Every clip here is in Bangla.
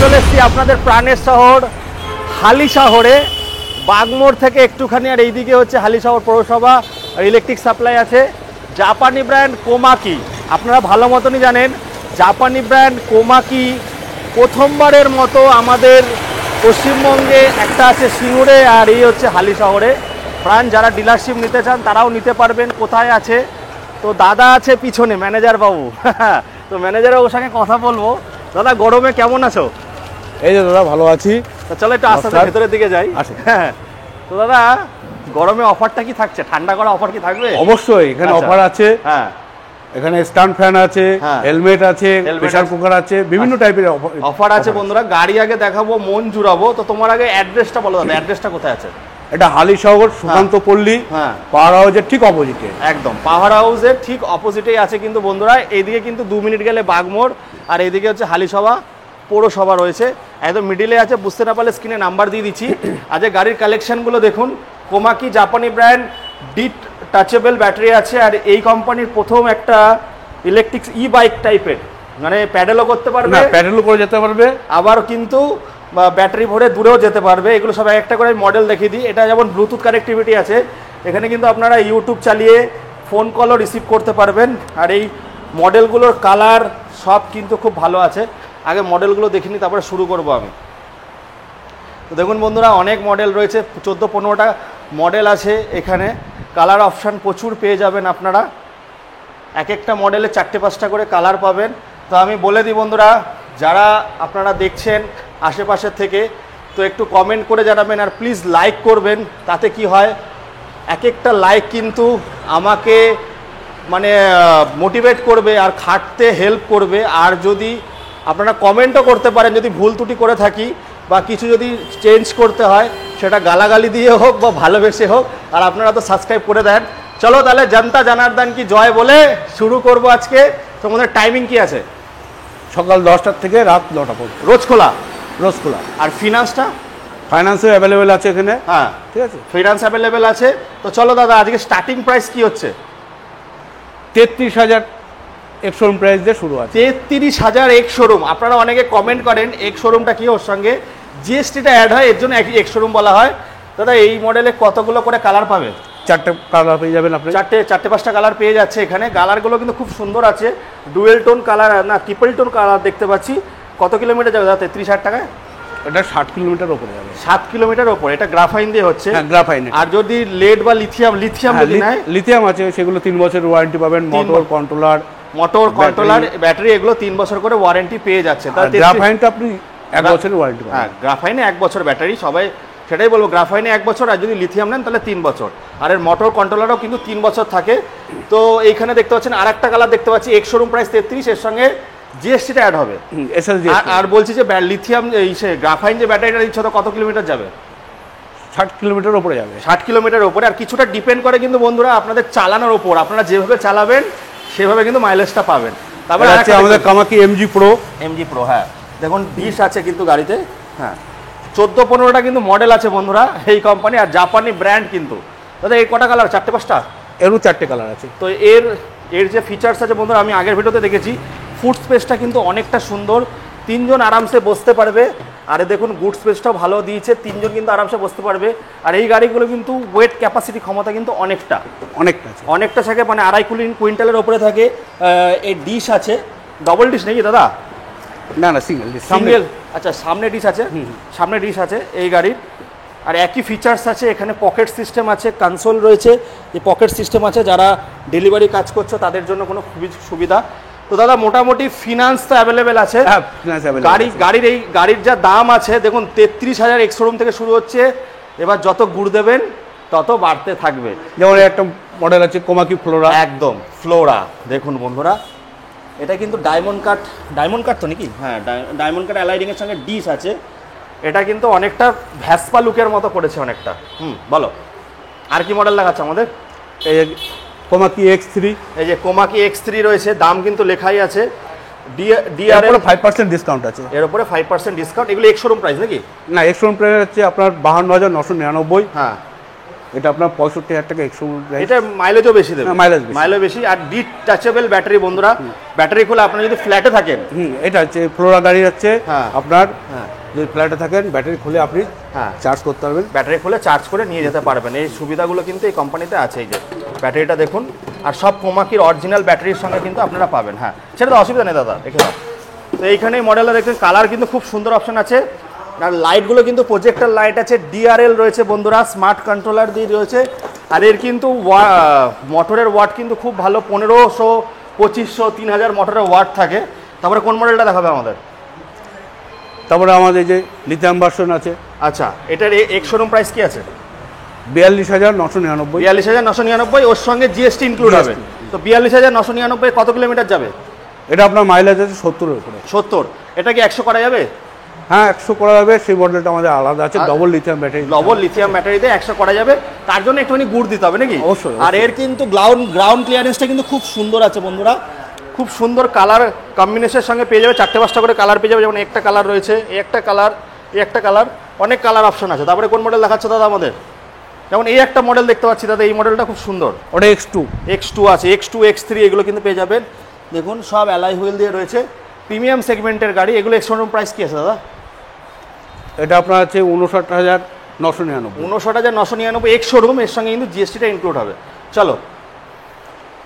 চলে এসেছি আপনাদের প্রাণের শহর হালিশহরে, বাগমোড় থেকে একটুখানি, আর এইদিকে হচ্ছে হালিশহর পৌরসভা। ইলেকট্রিক সাপ্লাই আছে। জাপানি ব্র্যান্ড কোমাকি, আপনারা ভালো মতনই জানেন জাপানি ব্র্যান্ড কোমাকি প্রথমবারের মতো আমাদের পশ্চিমবঙ্গে একটা আছে সিঙ্গুরে, আর এই হচ্ছে হালিশহরে। প্রাণ যারা ডিলারশিপ নিতে চান তারাও নিতে পারবেন। কোথায় আছে? তো দাদা আছে পিছনে, ম্যানেজার বাবু। তো ম্যানেজার বাবুর সঙ্গে কথা বলবো। দাদা গরমে কেমন আছো? এই যে দাদা ভালো আছি। তো চলো একটু আস্তে আস্তে ভেতরের দিকে যাই। হ্যাঁ, তো দাদা গরমে অফারটা কি থাকছে? ঠান্ডা করা অফার কি থাকবে? অবশ্যই এখানে অফার আছে। হ্যাঁ, এখানে স্ট্যান্ড ফ্যান আছে, হেলমেট আছে, প্রেসার কুকার আছে, বিভিন্ন টাইপের অফার আছে। বন্ধুরা গাড়ি আগে দেখাবো, মন জুড়াবো। তো তোমার আগে অ্যাড্রেসটা বলো দাদা, অ্যাড্রেসটা কোথায় আছে? এটা হালিশহর সুকান্ত পল্লী, পাওয়ার হাউসের ঠিক অপোজিটে। একদম পাওয়ার হাউসের ঠিক অপোজিটেই আছে কিন্তু বন্ধুরা। এইদিকে কিন্তু 2 মিনিট গেলে বাগমোড়, আর এইদিকে হচ্ছে হালিশহর পৌরসভা রয়েছে। একদম মিডিলে আছে, বুঝতে না পারলে স্ক্রিনে নাম্বার দিয়ে দিচ্ছি। আজ গাড়ির কালেকশনগুলো দেখুন। কোমাকি জাপানি ব্র্যান্ড, ডিট টাচেবল ব্যাটারি আছে, আর এই কোম্পানির প্রথম একটা ইলেকট্রিক ই বাইক টাইপের, মানে প্যাডেলও করতে পারবে, প্যাডেলও করে যেতে পারবে, আবার কিন্তু ব্যাটারি ভরে দূরেও যেতে পারবে। এগুলো সব একটা করে মডেল দেখিয়ে দিই। এটা যেমন ব্লুটুথ কানেক্টিভিটি আছে, এখানে কিন্তু আপনারা ইউটিউব চালিয়ে ফোন কলও রিসিভ করতে পারবেন। আর এই মডেলগুলোর কালার সব কিন্তু খুব ভালো আছে। আগে মডেলগুলো দেখিনি, তারপরে শুরু করব আমি। তো দেখুন বন্ধুরা, অনেক মডেল রয়েছে, 14-15টা মডেল আছে এখানে। কালার অপশান প্রচুর পেয়ে যাবেন আপনারা। এক একটা মডেলে 4-5টা করে কালার পাবেন। তো আমি বলে দিই বন্ধুরা, যারা আপনারা দেখছেন আশেপাশের থেকে, তো একটু কমেন্ট করে জানাবেন, আর প্লিজ লাইক করবেন। তাতে কি হয়, এক একটা লাইক কিন্তু আমাকে মানে মোটিভেট করবে আর খাটতে হেল্প করবে। আর যদি আপনারা কমেন্টও করতে পারেন, যদি ভুল ত্রুটি করে থাকি বা কিছু যদি চেঞ্জ করতে হয়, সেটা গালাগালি দিয়ে হোক বা ভালোবেসে হোক, আর আপনারা তো সাবস্ক্রাইব করে দেন। চলো তাহলে জনতা জনার্দন কি জয় বলে শুরু করব আজকে। তোমাদের টাইমিং কি আছে? সকাল 10টা থেকে রাত 9টা পর্যন্ত। রোজ খোলা? রোজ খোলা। আর ফিনান্সটা? ফাইন্যান্সও অ্যাভেলেবেল আছে এখানে। হ্যাঁ, ঠিক আছে, ফিনান্স অ্যাভেলেবেল আছে। তো চলো দাদা, আজকে স্টার্টিং প্রাইস কি হচ্ছে? 33,000 এক শোরুম প্রাইস দিয়ে শুরু আছে। 33,000 এক শোরুম। আপনারা অনেকে কমেন্ট করেন এক শোরুমটা কি, ওর সঙ্গে জিএসটিটা অ্যাড হয়, এর জন্য এক শোরুম বলা হয়। দাদা এই মডেলে কতগুলো করে কালার পাবে? 4টে কালার পেয়ে যাবেন আপনি। 4-5টা কালার পেয়ে যাচ্ছে এখানে। কালারগুলো কিন্তু খুব সুন্দর আছে। ডুয়েল টোন কালার না, ট্রিপল টোন কালার দেখতে পাচ্ছি। কত কিলোমিটার যাবে দাদা 33,000 টাকায়? এটা 60 কিলোমিটার উপরে যাবে। 7 কিলোমিটার উপরে। এটা গ্রাফাইন দিয়ে হচ্ছে? হ্যাঁ, গ্রাফাইন। আর যদি লেড বা লিথিয়াম যদি নেয়? লিথিয়াম আছে, সেগুলো 3 বছর ওয়ারেন্টি পাবেন। মোটর কন্ট্রোলার ব্যাটারি এগুলো 3 বছর করে ওয়ারেন্টি পেয়ে যাচ্ছে। তাহলে গ্রাফাইনটা আপনি 1 বছরের ওয়ারেন্টি পাবেন। হ্যাঁ, গ্রাফাইনে 1 বছর ব্যাটারি, সবাই সেটাই বলবো। গ্রাফাইনে 1 বছর, আর যদি লিথিয়াম নেন তাহলে 3 বছর। আর এর মোটর কন্ট্রোলারও কিন্তু 3 বছর থাকে। তো এইখানে দেখতে পাচ্ছেন আর একটা কালার দেখতে পাচ্ছি, এক শোরুম প্রাইস 33, এর সঙ্গে জিএসটিটা অ্যাড হবে। আর বলছি যে লিথিয়াম গ্রাফাইন যে ব্যাটারিটা দিচ্ছে, তো কত কিলোমিটার যাবে? 60 কিলোমিটার উপরে যাবে। 60 কিলোমিটার উপরে। আর কিছুটা ডিপেন্ড করে কিন্তু বন্ধুরা আপনাদের চালানোর ওপর, আপনারা যেভাবে চালাবেন সেভাবে কিন্তু মাইলেজটা পাবেন। তারপরে আছে আমাদের কামাকি এমজি প্রো। হ্যাঁ, দেখুন ডিশ আছে কিন্তু গাড়িতে। হ্যাঁ, 14-15টা কিন্তু মডেল আছে বন্ধুরা এই কোম্পানি, আর জাপানি ব্র্যান্ড কিন্তু। দাদা এই কটা কালার? 4-5টা? এরও 4টে কালার আছে। তো এর যে ফিচার্স আছে বন্ধুরা, আমি আগের ভিডিওতে দেখেছি। ফুড স্পেসটা কিন্তু অনেকটা সুন্দর, 3 জন আরামসে বসতে পারবে। আরে দেখুন গুড স্পেসটাও ভালো দিয়েছে, 3 জন কিন্তু আরামসে বসতে পারবে। আর এই গাড়িগুলো কিন্তু ওয়েট ক্যাপাসিটি ক্ষমতা কিন্তু অনেকটা থাকে, মানে 2.5 কুইন্টালের ওপরে থাকে। এই ডিশ আছে, ডবল ডিশ নাকি দাদা? না, সিঙ্গেল। আচ্ছা, সামনে ডিশ আছে এই গাড়ির। আর একই ফিচার্স আছে এখানে। পকেট সিস্টেম আছে, কনসোল রয়েছে, এই পকেট সিস্টেম আছে। যারা ডেলিভারি কাজ করছো তাদের জন্য কোনো খুবই সুবিধা। তো দাদা মোটামুটি ফিনান্স তো অ্যাভেলেবেল আছে। গাড়ির যা দাম আছে দেখুন, 33,000 এক শোরুম থেকে শুরু হচ্ছে। এবার যত গুড় দেবেন তত বাড়তে থাকবে। যেমন একটা মডেল আছে কোমাকি ফ্লোরা। একদম ফ্লোরা। দেখুন বন্ধুরা, এটা কিন্তু ডায়মন্ড কাট তো নাকি? হ্যাঁ, ডায়মন্ড কাট অ্যালাইডিংয়ের সঙ্গে ডিশ আছে। এটা কিন্তু অনেকটা ভ্যাসপা লুকের মতো করেছে অনেকটা। বলো আর কি মডেল দেখাচ্ছে আমাদের? এই কোমাকি X3। এই যে কোমাকি X3 রয়েছে, দাম কিন্তু লেখাই আছে। ডিআর এর 5% ডিসকাউন্ট আছে। এর উপরে 5% ডিসকাউন্ট। এগুলো এক শোরুম প্রাইস নাকি? না, এক শোরুম প্রাইস হচ্ছে আপনার 52,999। হ্যাঁ, এটা আপনার 65,000 টাকা এক্সট্রা প্রাইস। এটা মাইলেজও বেশি দেবে, মাইলেজ বেশি। আর ডিটাচেবল ব্যাটারি বন্ধুরা, ব্যাটারি খুলে আপনি যদি ফ্ল্যাটে থাকেন, এটা হচ্ছে ফ্লোরা গাড়ি হচ্ছে আপনার, যদি ফ্ল্যাটে থাকেন ব্যাটারি খুলে আপনি চার্জ করতে পারবেন, ব্যাটারি খুলে চার্জ করে নিয়ে যেতে পারবেন। এই সুবিধাগুলো কিন্তু এই কোম্পানিতে আছে। এই যে ব্যাটারিটা দেখুন, আর সব কোমাকির অরিজিনাল ব্যাটারির সঙ্গে কিন্তু আপনারা পাবেন। হ্যাঁ, সেটা তো অসুবিধা নেই দাদা, এখানে। তো এইখানে মডেলটা দেখবেন, কালার কিন্তু খুব সুন্দর অপশন আছে। আর লাইটগুলো কিন্তু প্রজেক্টর লাইট আছে, ডিআরএল রয়েছে বন্ধুরা, স্মার্ট কন্ট্রোলার দিয়ে রয়েছে। আর এর কিন্তু মোটরের ওয়াট কিন্তু খুব ভালো, 1500, 2500, 3000 মোটরের ওয়াট থাকে। তারপরে কোন মডেলটা দেখাবে আমাদের? তারপরে আমাদের যে লিথিয়াম ভার্সন আছে। আচ্ছা, এটার এক্স শোরুম প্রাইস কি আছে? 42,999। 42,999, ওর সঙ্গে জিএসটি ইনক্লুড হবে। তো 42,999 কত কিলোমিটার যাবে? এটা আপনার মাইলেজ আছে 70-এর উপরে। 70। এটা কি 100 করা যাবে? হ্যাঁ, 100 করা যাবে। সেই মডেলটা আমাদের আলাদা আছে, double lithium battery. Double lithium ব্যাটারিতে 100 করা যাবে। তার জন্য একটুখানি গুড় দিতে হবে নাকি? অবশ্যই। আর এর কিন্তু গ্রাউন্ড ক্লিয়ারেন্সটা কিন্তু খুব সুন্দর আছে বন্ধুরা, খুব সুন্দর কালার কম্বিনেশনের সঙ্গে পেয়ে যাবে। 4-5টা করে কালার পেয়ে যাবে, যেমন একটা কালার রয়েছে, এই একটা কালার, এই একটা কালার, অনেক কালার অপশন আছে। তারপরে কোন মডেল দেখাচ্ছে দাদা আমাদের? যেমন এই একটা মডেল দেখতে পাচ্ছি দাদা, এই মডেলটা খুব সুন্দর। ওটা X2 আছে, X2, X3 এগুলো কিন্তু পেয়ে যাবেন। দেখুন সব অ্যালয় হুইল দিয়ে রয়েছে, প্রিমিয়াম সেগমেন্টের গাড়ি। এগুলো এক্সশোরুম প্রাইস কি আছে দাদা? এটা আপনার আছে 59,999। 59,999 এক্সশোরুম, এর সঙ্গে কিন্তু জিএসটিটা ইনক্লুড হবে। চলো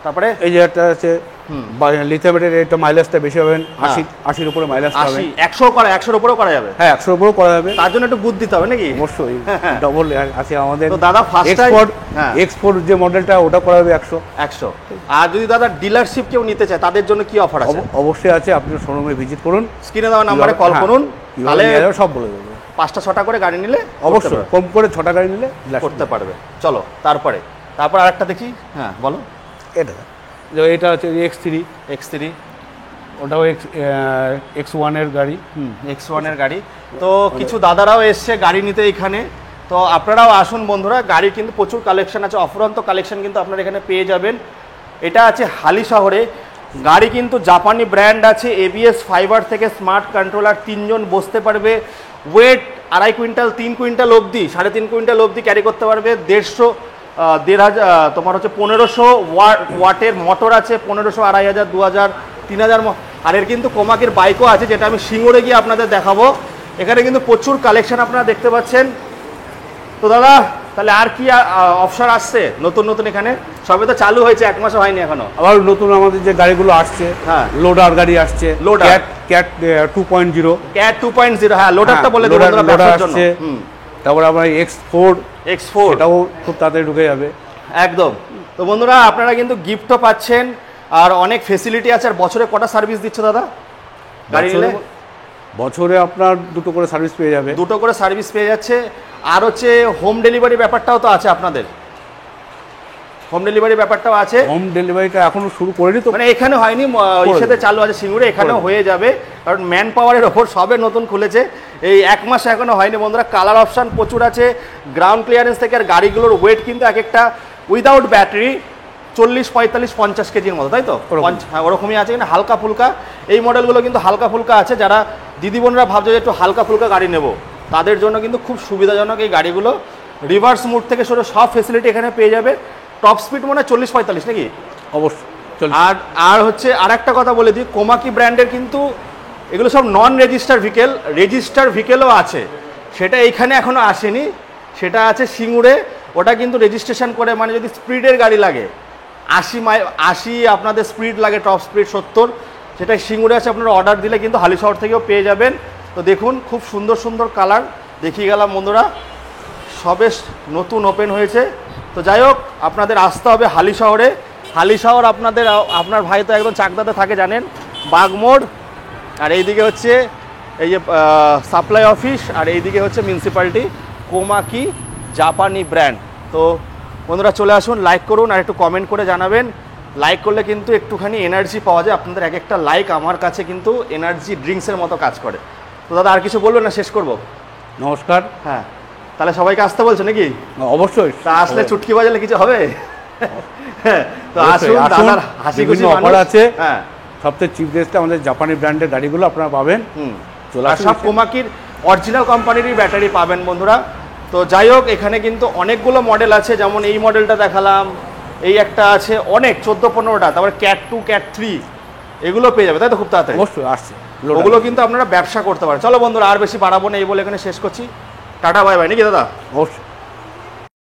তারপরে এই যে একটা আছে লিথিয়াম ব্যাটারি, এটা মাইলেজটা বেশি পাবেন, 80-এর উপরে মাইলেজ পাবেন। 100 করা, 100-এর উপরেও করা যাবে। হ্যাঁ, 100-এর উপরেও করা যাবে। তার জন্য একটু বুদ্ধি দিতে হবে নাকি? অবশ্যই, ডবল আছে আমাদের। তো দাদা ফার্স্ট এক্সপোর্ট যে মডেলটা, ওটা করা যাবে 100। আর যদি দাদা ডিলারশিপ কেউ নিতে চায়, তাদের জন্য কি অফার আছে? অবশ্যই আছে, আপনি শোরুমে ভিজিট করুন, স্ক্রিনে দেওয়া নম্বরে কল করুন, তাহলে সব বলে দেবো। 5টা-6টা করে গাড়ি নিলে অবশ্যই, কম করে 6টা গাড়ি নিলে করতে পারবে। চলো তারপর আরেকটা দেখি। হ্যাঁ বলো। এটা হচ্ছে X3। ওটাও X1 এর গাড়ি। X1 এর গাড়ি। তো কিছু দাদারাও এসছে গাড়ি নিতে এখানে, তো আপনারাও আসুন বন্ধুরা। গাড়ির কিন্তু প্রচুর কালেকশন আছে, অফুরন্ত কালেকশন কিন্তু আপনারা এখানে পেয়ে যাবেন। এটা আছে হালি শহরে। গাড়ি কিন্তু জাপানি ব্র্যান্ড আছে, ABS ফাইবার থেকে স্মার্ট কন্ট্রোলার, 3 জন বসতে পারবে। ওয়েট 2.5 কুইন্টাল, 3 কুইন্টাল অবধি, 3.5 কুইন্টাল অবধি ক্যারি করতে পারবে। 1,500 তোমার হচ্ছে 1500 ওয়াটের মোটর আছে, 1500, 2,500, 2,000, 3,000। আর এর কিন্তু কোমাকির বাইকও আছে, যেটা আমি সিঙ্গুরে গিয়ে আপনাদের দেখাবো। এখানে কিন্তু প্রচুর কালেকশন আপনারা দেখতে পাচ্ছেন। তো দাদা তাহলে আর কি অপশন আসছে নতুন নতুন? এখানে সবে তো চালু হয়েছে, 1 মাসও হয়নি এখনো। আবার নতুন আমাদের যে গাড়িগুলো আসছে, লোডার গাড়ি আসছে, ক্যাট 2.0। হ্যাঁ, লোডারটা বলে দেবো বন্ধুরা ব্যবসার জন্য। তারপর আমরা X4, এটাও খুব তাড়াতাড়ি ঢুকে যাবে একদম। তো বন্ধুরা আপনারা কিন্তু গিফটও পাচ্ছেন, আর অনেক ফেসিলিটি আছে। আর বছরে কটা সার্ভিস দিচ্ছ দাদা গাড়ি নিলে? বছরে আপনার 2টো করে সার্ভিস পেয়ে যাবে। 2টো করে সার্ভিস পেয়ে যাচ্ছে। আর হচ্ছে হোম ডেলিভারি ব্যাপারটাও তো আছে আপনাদের, হোম ডেলিভারি ব্যাপারটাও আছে। হোম ডেলিভারিটা এখনো শুরু করেনি তো, মানে এখানে হয়নি, ইসেতে চালু আছে সিঙ্গুরে, এখানেও হয়ে যাবে। কারণ ম্যান পাওয়ারের ওপর সবে নতুন খুলেছে, এই 1 মাস এখনো হয়নি বন্ধুরা। কালার অপশান প্রচুর আছে, গ্রাউন্ড ক্লিয়ারেন্স থেকে। আর গাড়িগুলোর ওয়েট কিন্তু এক একটা উইদাউট ব্যাটারি 40, 45, 50 কেজির মতো, তাই তো? হ্যাঁ, ওরকমই আছে, কিন্তু হালকা ফুলকা। এই মডেলগুলো কিন্তু হালকা ফুলকা আছে। যারা দিদি বোনরা ভাবছে যে একটু হালকা ফুলকা গাড়ি নেব, তাদের জন্য কিন্তু খুব সুবিধাজনক এই গাড়িগুলো। রিভার্স মুড থেকে শুরু সব ফেসিলিটি এখানে পেয়ে যাবে। টপ স্পিড মনে হয় 40-45 নাকি? অবশ্যই। আর হচ্ছে আর একটা কথা বলে দিই, কোমাকি ব্র্যান্ডের কিন্তু এগুলো সব নন রেজিস্টার ভিকেল। রেজিস্টার ভিকেলও আছে, সেটা এইখানে এখনও আসেনি, সেটা আছে সিঙ্গুরে। ওটা কিন্তু রেজিস্ট্রেশন করে, মানে যদি স্পিডের গাড়ি লাগে, 80 আপনাদের স্পিড লাগে, টপ স্পিড 70, সেটা সিঙ্গুরে আছে। আপনারা অর্ডার দিলে কিন্তু হালিশহর থেকেও পেয়ে যাবেন। তো দেখুন খুব সুন্দর সুন্দর কালার দেখিয়ে গেলাম বন্ধুরা, সবে নতুন ওপেন হয়েছে। তো যাই হোক, আপনাদের আসতে হবে হালিশহরে। হালিশহর আপনার ভাই তো একদম চাকদাতে থাকে জানেন, বাগমোড়। আর এইদিকে হচ্ছে এই যে সাপ্লাই অফিস, আর এইদিকে হচ্ছে মিউনিসিপ্যালিটি। কোমাকি জাপানি ব্র্যান্ড। তো বন্ধুরা চলে আসুন, লাইক করুন, আর একটু কমেন্ট করে জানাবেন। লাইক করলে কিন্তু একটুখানি এনার্জি পাওয়া যায়। আপনাদের এক একটা লাইক আমার কাছে কিন্তু এনার্জি ড্রিঙ্কসের মতো কাজ করে। তো দাদা আর কিছু বলবেন না, শেষ করব? নমস্কার। হ্যাঁ, তাহলে সবাইকে আসতে বলছো নাকি? অবশ্যই। তা আসলে চুটকি বাজালে কিছু হবে? তো আসুন, দাদার হাসি খুশি অফার আছে। হ্যাঁ, সবচেয়ে চিপ রেটে আমাদের জাপানি ব্র্যান্ডের গাড়িগুলো আপনারা পাবেন। আর সব কোমাকির অরিজিনাল কোম্পানিরই ব্যাটারি পাবেন বন্ধুরা। তো যাই হোক, এখানে কিন্তু অনেকগুলো মডেল আছে, যেমন এই মডেলটা দেখালাম, এই একটা আছে, অনেক 14-15টা, তারপরে ক্যাট 2 ক্যাট 3 এগুলো পেয়ে যাবে, তাই তো? খুব তাড়াতাড়ি অবশ্যই আসছে, ওগুলো কিন্তু আপনারা ব্যবসা করতে পারেন। চলো বন্ধুরা, আর বেশি বাড়াবো না, এই বলে এখানে শেষ করছি। টাটা বাই বাই, নাকি দাদা? অবশ্যই।